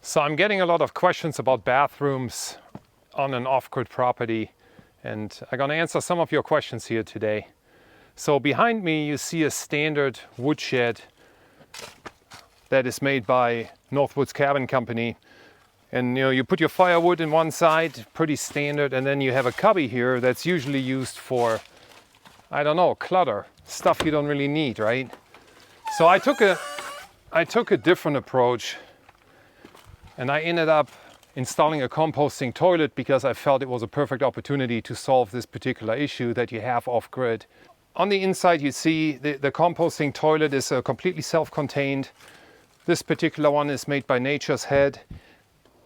So I'm getting a lot of questions about bathrooms on an off-grid property, and I'm going to answer some of your questions here today. So behind me you see a standard woodshed that is made by Northwoods Cabin Company. And you put your firewood in one side, pretty standard, and then you have a cubby here that's usually used for, I don't know, clutter, stuff you don't really need, right? So I took a different approach, and I ended up installing a composting toilet because I felt it was a perfect opportunity to solve this particular issue that you have off-grid. On the inside you see the composting toilet is completely self-contained. This particular one is made by Nature's Head,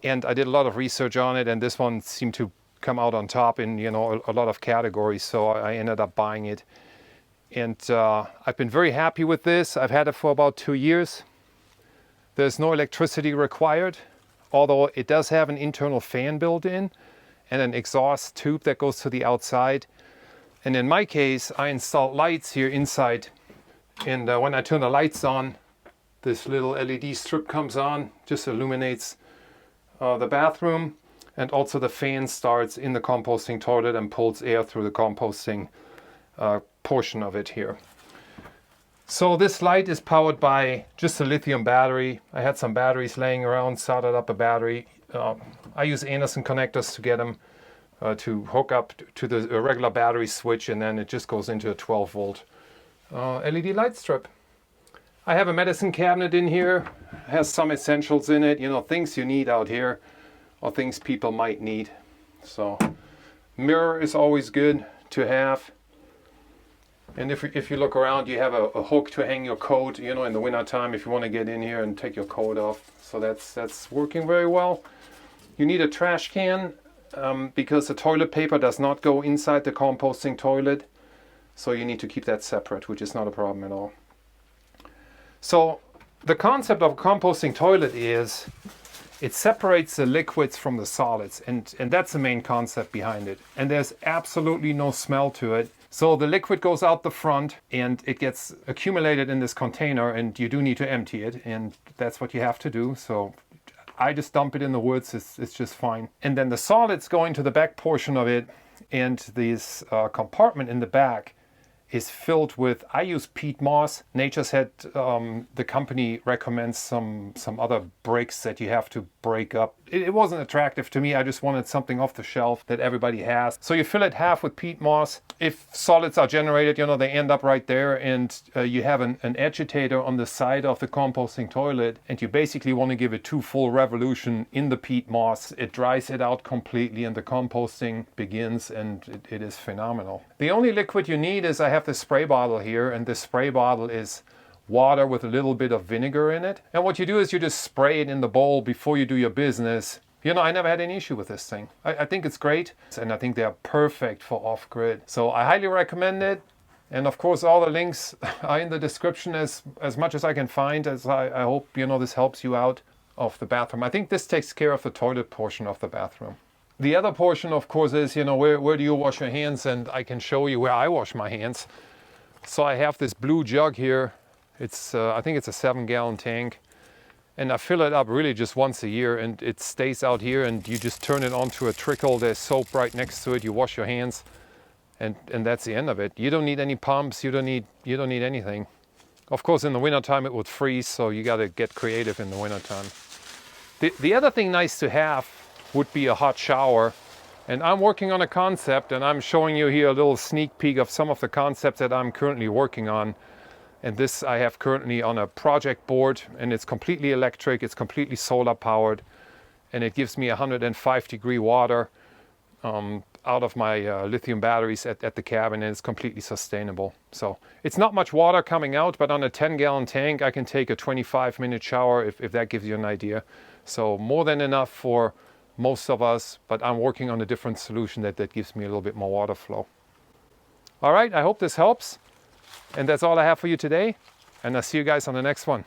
and I did a lot of research on it, and this one seemed to come out on top in a lot of categories, so I ended up buying it. And I've been very happy with this. I've had it for about 2 years. There's no electricity required, although it does have an internal fan built in and an exhaust tube that goes to the outside. And in my case, I installed lights here inside. And when I turn the lights on, this little LED strip comes on, just illuminates the bathroom, and also the fan starts in the composting toilet and pulls air through the composting portion of it here. So this light is powered by just a lithium battery. I had some batteries laying around, soldered up a battery. I use Anderson connectors to get them to hook up to the regular battery switch, and then it just goes into a 12 volt LED light strip. I have a medicine cabinet in here, has some essentials in it, things you need out here or things people might need. So mirror is always good to have. And if you look around, you have a hook to hang your coat, in the winter time if you want to get in here and take your coat off. So that's working very well. You need a trash can because the toilet paper does not go inside the composting toilet. So you need to keep that separate, which is not a problem at all. So the concept of a composting toilet is it separates the liquids from the solids, and that's the main concept behind it. And there's absolutely no smell to it. So the liquid goes out the front and it gets accumulated in this container, and you do need to empty it, and that's what you have to do. So I just dump it in the woods, it's just fine. And then the solids go into the back portion of it, and this compartment in the back is filled with, I use peat moss. Nature's Head, the company, recommends some other bricks that you have to break up. It wasn't attractive to me. I just wanted something off the shelf that everybody has. So you fill it half with peat moss. If solids are generated, they end up right there, and you have an agitator on the side of the composting toilet, and you basically want to give it 2 full revolution in the peat moss. It dries it out completely, and the composting begins, and it is phenomenal. The only liquid you need is, I have this spray bottle here, and this spray bottle is water with a little bit of vinegar in it. And what you do is you just spray it in the bowl before you do your business. I never had any issue with this thing. I think it's great, and I think they are perfect for off-grid. So I highly recommend it. And of course, all the links are in the description as much as I can find, as I hope, this helps you out of the bathroom. I think this takes care of the toilet portion of the bathroom. The other portion, of course, is, where do you wash your hands? And I can show you where I wash my hands. So I have this blue jug here. It's I think it's a 7-gallon tank. And I fill it up really just once a year, and it stays out here, and you just turn it onto a trickle. There's soap right next to it. You wash your hands, and that's the end of it. You don't need any pumps. You don't need anything. Of course, in the wintertime it would freeze, so you got to get creative in the wintertime. The other thing nice to have would be a hot shower. And I'm working on a concept, and I'm showing you here a little sneak peek of some of the concepts that I'm currently working on. And this I have currently on a project board, and it's completely electric, it's completely solar powered, and it gives me 105-degree water out of my lithium batteries at the cabin, and it's completely sustainable. So it's not much water coming out, but on a 10-gallon tank I can take a 25-minute shower if that gives you an idea. So more than enough for most of us, but I'm working on a different solution that gives me a little bit more water flow. All right, I hope this helps. And that's all I have for you today, and I'll see you guys on the next one.